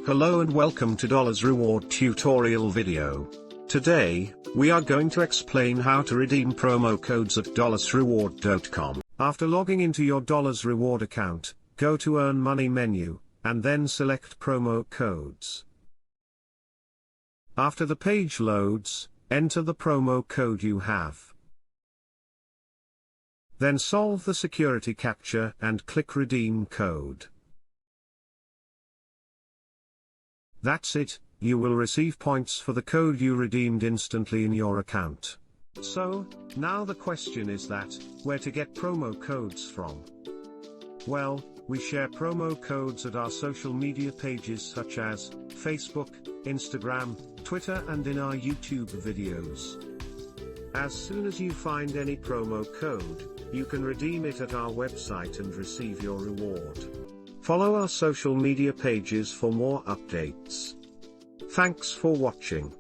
Hello and welcome to Dollars Reward tutorial video. Today, we are going to explain how to redeem promo codes at dollarsreward.com. After logging into your Dollars Reward account, go to Earn Money menu, and then select Promo Codes. After the page loads, enter the promo code you have. Then solve the security captcha and click Redeem Code. That's it, you will receive points for the code you redeemed instantly in your account. So, now the question is that, where to get promo codes from? Well, we share promo codes at our social media pages such as Facebook, Instagram, Twitter and in our YouTube videos. As soon as you find any promo code, you can redeem it at our website and receive your reward. Follow our social media pages for more updates. Thanks for watching.